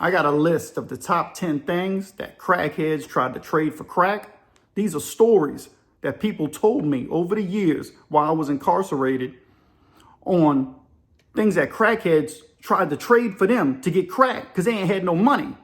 I got a list of the top 10 things that crackheads tried to trade for crack. These are stories that people told me over the years while I was incarcerated on things that crackheads tried to trade for them to get crack because they ain't had no money.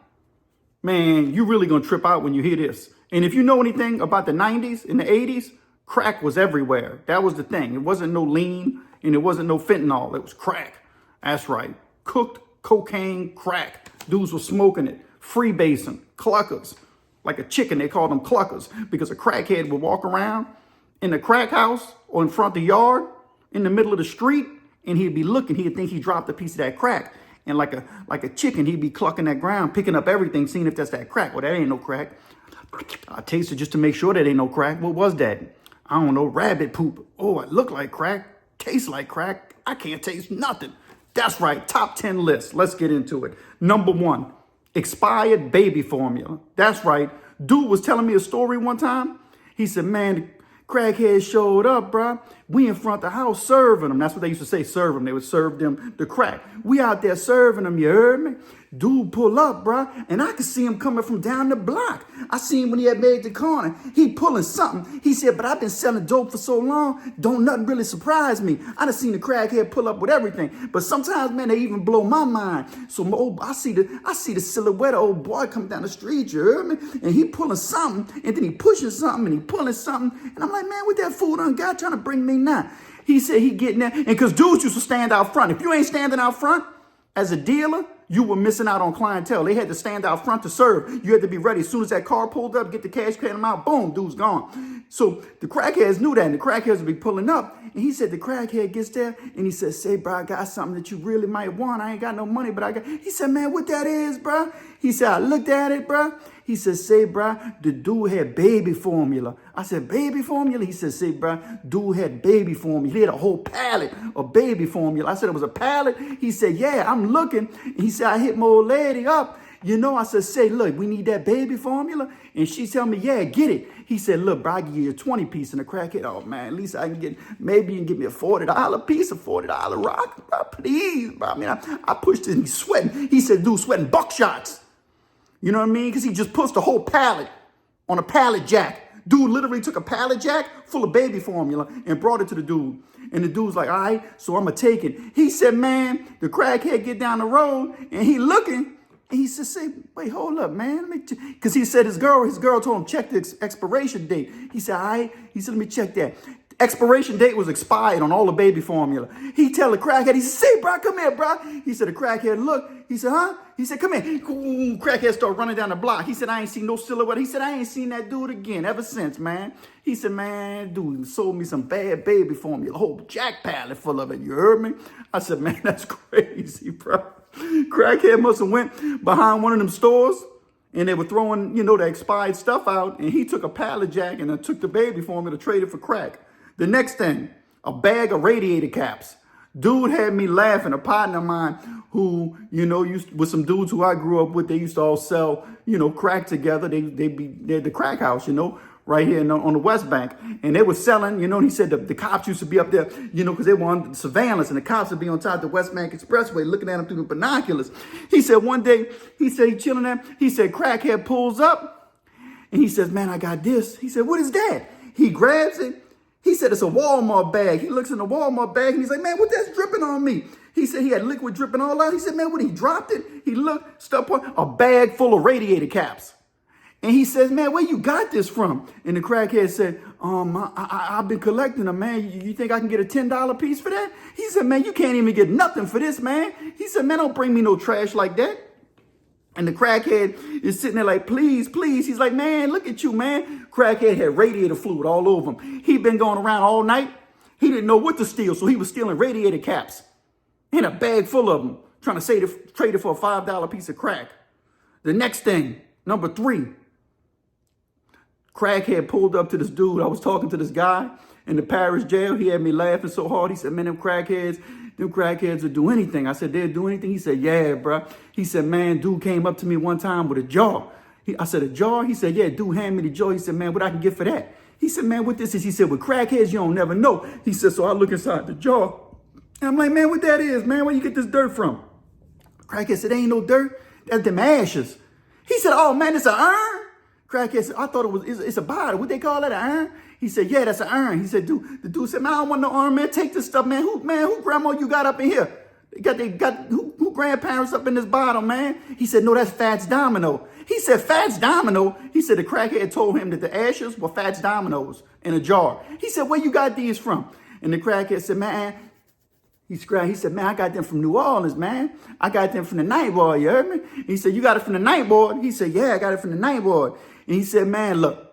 Man, you really gonna trip out when you hear this. And if you know anything about the 90s and the 80s, crack was everywhere. That was the thing. It wasn't no lean and it wasn't no fentanyl. It was crack. That's right. Cooked cocaine crack. Dudes were smoking it. Freebasing. Cluckers. Like a chicken, they called them cluckers because a crackhead would walk around in the crack house or in front of the yard in the middle of the street and he'd be looking. He'd think he dropped a piece of that crack. And like a chicken, he'd be clucking that ground, picking up everything, seeing if that's that crack. Well, that ain't no crack. I tasted just to make sure that ain't no crack. What was that? I don't know, rabbit poop. Oh, it looked like crack, tastes like crack. I can't taste nothing. That's right, top 10 list. Let's get into it. Number 1, expired baby formula. That's right. Dude was telling me a story one time. He said, man, crackheads showed up, bruh. We in front of the house serving them. That's what they used to say, serve them. They would serve them the crack. We out there serving them, you heard me? Dude pull up, bruh, and I could see him coming from down the block. I seen him when he had made the corner. He pulling something. He said, but I've been selling dope for so long, don't nothing really surprise me. I done seen the crackhead pull up with everything. But sometimes, man, they even blow my mind. So I see the silhouette of old boy come down the street, you heard me? And he pulling something, and then he pushing something, and he pulling something. And I'm like, man, what that fool done got trying to bring me now? He said he getting there. And because dudes used to stand out front. If you ain't standing out front as a dealer, you were missing out on clientele. They had to stand out front to serve. You had to be ready. As soon as that car pulled up, get the cash, pay them out, boom, dude's gone. So the crackheads knew that, and the crackheads would be pulling up. And he said the crackhead gets there, and he said, say, bro, I got something that you really might want. I ain't got no money, but I got. He said, man, what that is, bro? He said, I looked at it, bro. He said, say, bro, the dude had baby formula. I said, baby formula? He said, say, bro, dude had baby formula. He had a whole pallet of baby formula. I said, it was a pallet? He said, yeah, I'm looking. And he said, I hit my old lady up. You know, I said, say, look, we need that baby formula. And she tell me, yeah, get it. He said, look, bro, I can give you a 20 piece and a crackhead. Oh, man, at least I can get, maybe you can give me a $40 piece, a $40 rock, bro, please, bro. I mean, I pushed it and he's sweating. He said, dude, sweating buckshots. You know what I mean? Because he just pushed a whole pallet on a pallet jack. Dude literally took a pallet jack full of baby formula and brought it to the dude. And the dude's like, all right, so I'm going to take it. He said, man, the crackhead get down the road and he looking. And he said, say, wait, hold up, man. Because he said his girl told him check the expiration date. He said, all right. He said, let me check that. Expiration date was expired on all the baby formula. He tell the crackhead, he said, say, bro, come here, bro. He said, the crackhead, look. He said, huh? He said, come here. Ooh, crackhead started running down the block. He said, I ain't seen no silhouette. He said, I ain't seen that dude again ever since, man. He said, man, dude sold me some bad baby formula, a whole jack pallet full of it. You heard me? I said, man, that's crazy, bro. Crackhead must have went behind one of them stores and they were throwing, you know, the expired stuff out. And he took a pallet jack and then took the baby formula to trade it for crack. The next thing, a bag of radiator caps. Dude had me laughing. A partner of mine who, you know, with some dudes who I grew up with, they used to all sell, you know, crack together. They're the crack house, you know, right here on the West Bank. And they were selling, you know, and he said the cops used to be up there, you know, because they were on surveillance and the cops would be on top of the West Bank Expressway looking at them through the binoculars. He said one day, he said he chilling there. He said crackhead pulls up and he says, man, I got this. He said, what is that? He grabs it. He said, it's a Walmart bag. He looks in the Walmart bag and he's like, man, what that's dripping on me? He said he had liquid dripping all out. He said, man, when he dropped it, he looked, stuff on a bag full of radiator caps. And he says, man, where you got this from? And the crackhead said, I've been collecting them, man. You think I can get a $10 piece for that? He said, man, you can't even get nothing for this, man. He said, man, don't bring me no trash like that. And the crackhead is sitting there like, please, please. He's like, man, look at you, man. Crackhead had radiator fluid all over him. He'd been going around all night. He didn't know what to steal, so he was stealing radiator caps in a bag full of them, trying to trade it for a $5 piece of crack. The next thing, number 3, crackhead pulled up to this dude. I was talking to this guy in the parish jail. He had me laughing so hard. He said, man, them crackheads will do anything. I said, they'll do anything? He said, yeah, bro. He said, man, dude came up to me one time with a jar. I said, a jar? He said, yeah, dude, hand me the jar. He said, man, what I can get for that? He said, man, what this is? He said, with crackheads, you don't never know. He said, so I look inside the jar. And I'm like, man, what that is, man? Where you get this dirt from? Crackhead said, ain't no dirt. That's them ashes. He said, oh, man, it's an urn? Crackhead said, I thought it's a bottle. What they call it, an urn? He said, yeah, that's an urn. He said, the dude said, man, I don't want no urn, man. Take this stuff, man. Who grandma you got up in here? Who grandparents up in this bottle, man? He said, no, that's Fats Domino. He said, Fats Domino? He said the crackhead told him that the ashes were Fats Dominoes in a jar. He said, where you got these from? And the crackhead said, man, he said, man, I got them from New Orleans, man. I got them from the night board, you heard me? And he said, you got it from the night board? He said, yeah, I got it from the night board. And he said, man, look,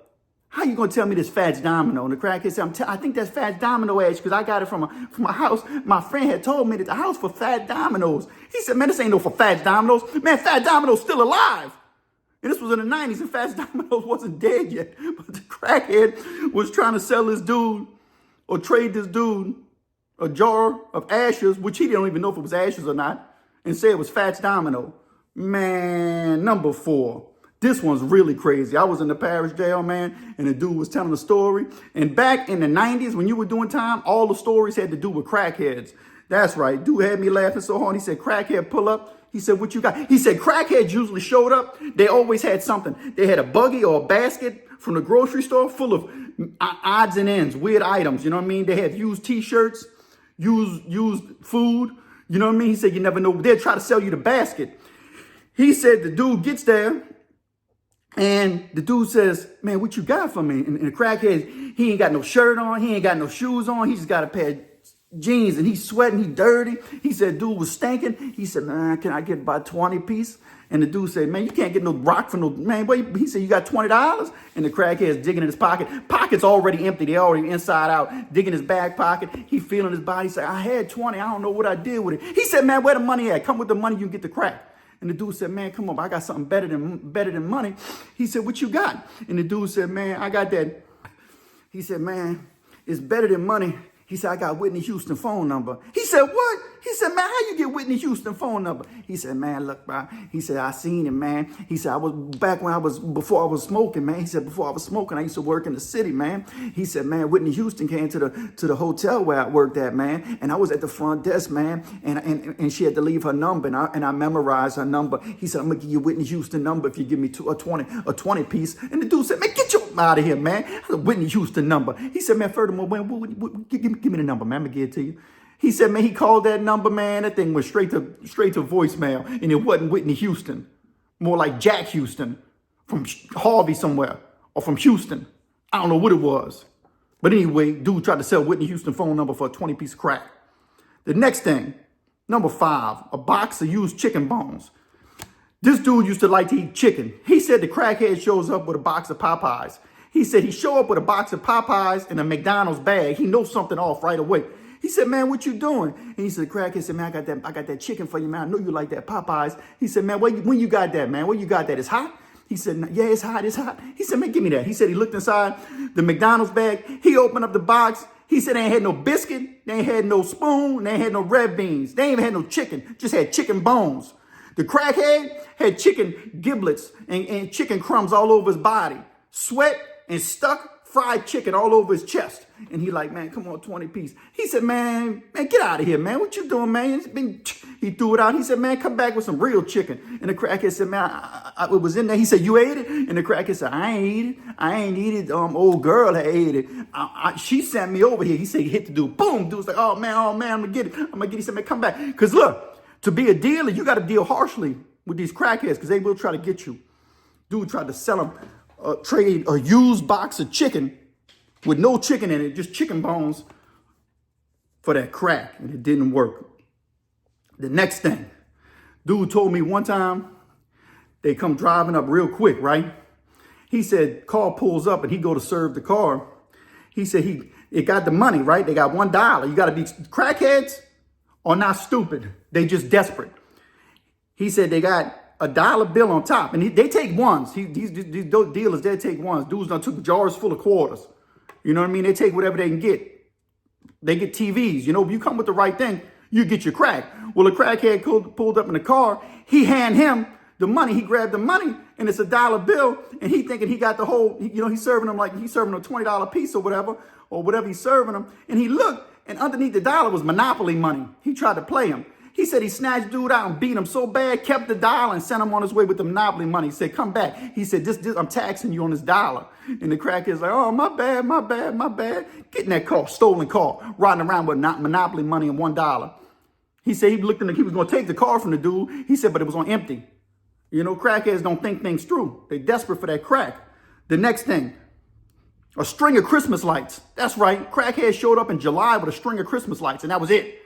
how you gonna tell me this Fats Domino? And the crackhead said, I think that's Fats Domino ash because I got it from a house. My friend had told me that the house for Fat Dominoes. He said, man, this ain't no for Fats Dominoes. Man, Fat Domino's still alive. And this was in the 90s and Fats Domino's wasn't dead yet. But the crackhead was trying to sell this dude or trade this dude a jar of ashes, which he didn't even know if it was ashes or not, and say it was Fats Domino. Man, number 4. This one's really crazy. I was in the parish jail, man, and the dude was telling a story. And back in the 90s, when you were doing time, all the stories had to do with crackheads. That's right. Dude had me laughing so hard. He said, crackhead, pull up. He said, what you got? He said, crackheads usually showed up. They always had something. They had a buggy or a basket from the grocery store full of odds and ends, weird items. You know what I mean? They had used T-shirts, used food. You know what I mean? He said, you never know. They'll try to sell you the basket. He said the dude gets there. And the dude says, man, what you got for me? And the crackhead, he ain't got no shirt on. He ain't got no shoes on. He just got a pair of jeans and he's sweating. He dirty. He said, dude was stinking. He said, man, can I get about 20 piece? And the dude said, man, you can't get no rock for no, man. Wait. He said, you got $20? And the crackhead's digging in his pocket. Pocket's already empty. They already inside out. Digging his back pocket. He feeling his body. He said, I had 20. I don't know what I did with it. He said, man, where the money at? Come with the money, you can get the crack. And the dude said, man, come on, I got something better than money. He said, what you got? And the dude said, man, I got that. He said, man, it's better than money. He said, I got Whitney Houston phone number. He said, what? He said, man, how you get Whitney Houston phone number? He said, man, look, bro. He said, I seen it, man. He said, before I was smoking, man. He said, before I was smoking, I used to work in the city, man. He said, man, Whitney Houston came to the hotel where I worked at, man. And I was at the front desk, man. And she had to leave her number, and I memorized her number. He said, I'm gonna give you Whitney Houston number if you give me a 20 piece. And the dude said, man, get your out of here, man. Whitney Houston number. He said, man, furthermore, man, give me the number, man. I'm gonna give it to you. He said, man, he called that number, man. That thing went straight to voicemail, and it wasn't Whitney Houston, more like Jack Houston from Harvey somewhere or from Houston. I don't know what it was, but anyway, dude tried to sell Whitney Houston phone number for a 20 piece of crack. The next thing, number 5, a box of used chicken bones. This dude used to like to eat chicken. He said the crackhead shows up with a box of Popeyes. He said he show up with a box of Popeyes and a McDonald's bag. He knows something off right away. He said, man, what you doing? And he said, the crackhead said, man, I got that chicken for you, man. I know you like that Popeyes. He said, man, when you got that, man? Where you got that? It's hot? He said, yeah, it's hot. It's hot. He said, man, give me that. He said he looked inside the McDonald's bag. He opened up the box. He said they ain't had no biscuit. They ain't had no spoon. They ain't had no red beans. They ain't even had no chicken. Just had chicken bones. The crackhead had chicken giblets and chicken crumbs all over his body. Sweat and stuck fried chicken all over his chest. And he like, man, come on, 20 piece. He said, man, get out of here, man. What you doing, man? He threw it out. He said, man, come back with some real chicken. And the crackhead said, man, it was in there. He said, you ate it? And the crackhead said, I ain't eat it. I ain't eat it. Old girl had ate it. She sent me over here. He said, he hit the dude. Boom. Dude's like, oh, man, I'm going to get it. I'm going to get it. He said, man, come back. Because look, to be a dealer, you got to deal harshly with these crackheads because they will try to get you. Dude tried to sell him, trade a used box of chicken with no chicken in it, just chicken bones for that crack, and it didn't work. The next thing, dude told me one time, they come driving up real quick, right? He said, car pulls up and he go to serve the car. He said it got the money, right? They got $1. You got to be, crackheads are not stupid. They just desperate. He said they got a dollar bill on top, and they take ones. These dealers, they take ones. Dudes done took jars full of quarters. You know what I mean? They take whatever they can get. They get TVs. You know, if you come with the right thing, you get your crack. Well, the crackhead pulled up in the car. He hand him the money. He grabbed the money, and it's a dollar bill. And he thinking he got the whole, you know, he's serving them a $20 piece or whatever he's serving them. And he looked, and underneath the dollar was Monopoly money. He tried to play him. He said he snatched dude out and beat him so bad, kept the dollar and sent him on his way with the Monopoly money. He said, come back. He said, this I'm taxing you on this dollar. And the crackhead's like, oh, my bad, my bad, my bad. Get in that car, stolen car, riding around with Monopoly money and $1. He said he looked in he was going to take the car from the dude. He said, but it was on empty. You know, crackheads don't think things through. They desperate for that crack. The next thing, a string of Christmas lights. That's right. Crackheads showed up in July with a string of Christmas lights, and that was it.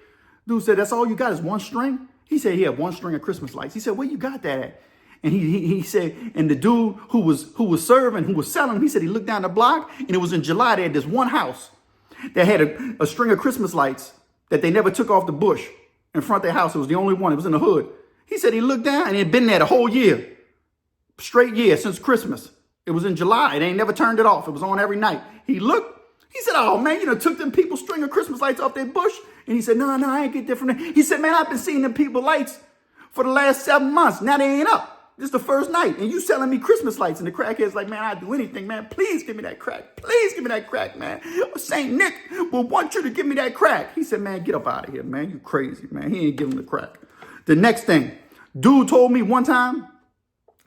Dude said, that's all you got is one string? He said he had one string of Christmas lights. He said, where you got that at? And he said, and the dude who was serving, who was selling, he said he looked down the block, and it was in July. They had this one house that had a string of Christmas lights that they never took off the bush in front of their house. It was the only one. It was in the hood. He said he looked down, and it had been there the whole year. Straight year since Christmas. It was in July. They ain't never turned it off. It was on every night. He looked. He said, oh, man, took them people string of Christmas lights off their bush. And he said, no, I ain't get different. He said, man, I've been seeing them people lights for the last 7 months. Now they ain't up. This is the first night. And you selling me Christmas lights. And the crackhead's like, man, I'd do anything, man. Please give me that crack. Please give me that crack, man. St. Nick will want you to give me that crack. He said, man, get up out of here, man. You crazy, man. He ain't giving the crack. The next thing, dude told me one time,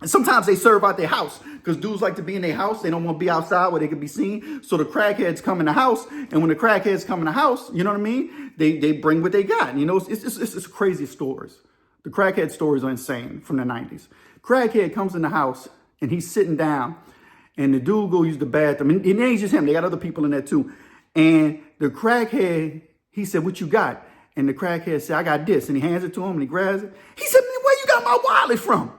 and sometimes they serve out their house because dudes like to be in their house. They don't want to be outside where they can be seen. So the crackheads come in the house. And when the crackheads come in the house, you know what I mean? They bring what they got. You know, it's crazy stories. The crackhead stories are insane from the 90s. Crackhead comes in the house and he's sitting down and the dude go use the bathroom. And it ain't just him. They got other people in there too. And the crackhead, he said, what you got? And the crackhead said, I got this. And he hands it to him and he grabs it. He said, man, where you got my wallet from?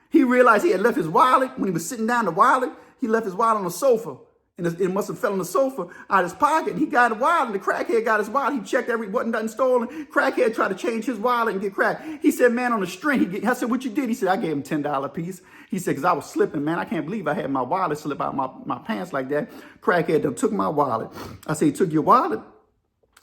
He realized he had left his wallet when he was sitting down. The wallet, he left his wallet on the sofa, and it must have fell on the sofa out of his pocket. And he got a wallet. The crackhead got his wallet. He checked every wasn't nothing stolen. Crackhead tried to change his wallet and get crack. He said, "Man, on the string." I said, "What you did?" He said, "I gave him $10 piece." He said, "Because I was slipping, man. I can't believe I had my wallet slip out my pants like that." Crackhead done took my wallet. I said, "He took your wallet?"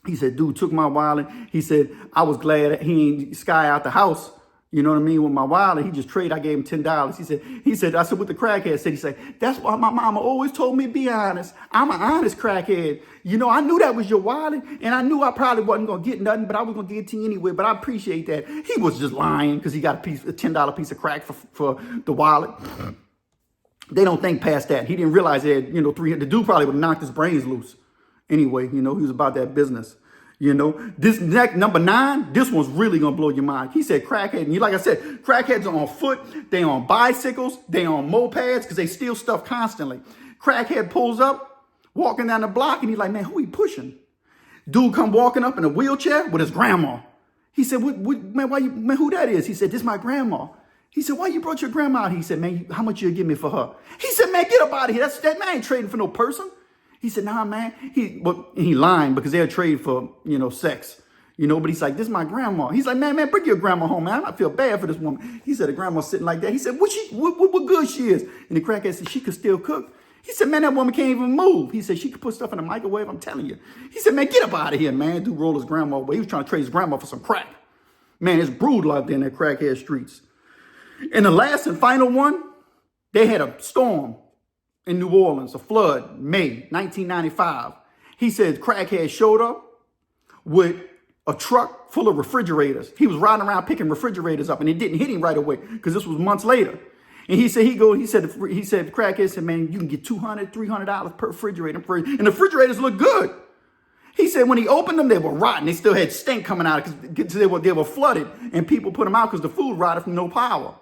He said, "Dude took my wallet." He said, "I was glad that he ain't sky out the house. You know what I mean? With my wallet, he just traded. I gave him $10. He said, I said, what the crackhead said, he said, "That's why my mama always told me be honest. I'm an honest crackhead. You know, I knew that was your wallet, and I knew I probably wasn't going to get nothing, but I was going to give it to you anyway. But I appreciate that." He was just lying because he got a $10 piece of crack for the wallet. They don't think past that. He didn't realize that, you know, the dude probably would have knocked his brains loose. Anyway, you know, he was about that business. You know, this next number 9, this one's really going to blow your mind. He said crackhead. And like I said, crackheads are on foot. They on bicycles. They on mopeds because they steal stuff constantly. Crackhead pulls up, walking down the block, and he's like, man, who he pushing? Dude come walking up in a wheelchair with his grandma. He said, man, who that is? He said, this is my grandma. He said, why you brought your grandma out? He said, man, how much you give me for her? He said, man, get up out of here. That man ain't trading for no person. He said, nah, man. He lying because they'll trade for, you know, sex. You know, but he's like, this is my grandma. He's like, man, bring your grandma home, man. I feel bad for this woman. He said, the grandma's sitting like that. He said, what good she is? And the crackhead said, she could still cook. He said, man, that woman can't even move. He said, she could put stuff in the microwave. I'm telling you. He said, man, get up out of here, man. Dude rolled his grandma away. He was trying to trade his grandma for some crack. Man, it's brutal out there in that crackhead streets. And the last and final one, they had a storm in New Orleans, a flood, May 1995. He said crackhead showed up with a truck full of refrigerators. He was riding around picking refrigerators up, and it didn't hit him right away because this was months later. And he said, the crackhead said, man, you can get $200, $300 per refrigerator. And the refrigerators look good. He said when he opened them, they were rotten. They still had stink coming out because they were flooded, and people put them out because the food rotted from no power.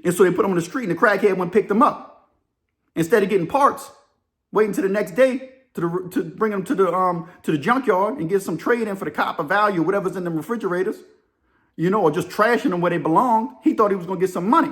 And so they put them on the street, and the crackhead went and picked them up. Instead of getting parts, waiting till the next day to bring them to the junkyard and get some trade in for the copper value, whatever's in them refrigerators, you know, or just trashing them where they belong. He thought he was going to get some money,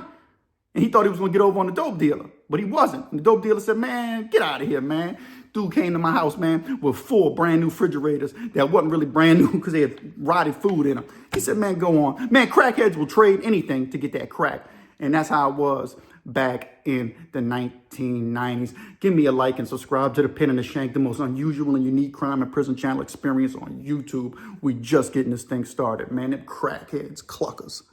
and he thought he was going to get over on the dope dealer, but he wasn't. And the dope dealer said, man, get out of here, man. Dude came to my house, man, with 4 brand new refrigerators that wasn't really brand new because they had rotted food in them. He said, man, go on. Man, crackheads will trade anything to get that crack. And that's how it was back in the 1990s. Give me a like and subscribe to the Pen and the Shank, the most unusual and unique crime and prison channel experience on YouTube. We just getting this thing started, man. Them crackheads, cluckers.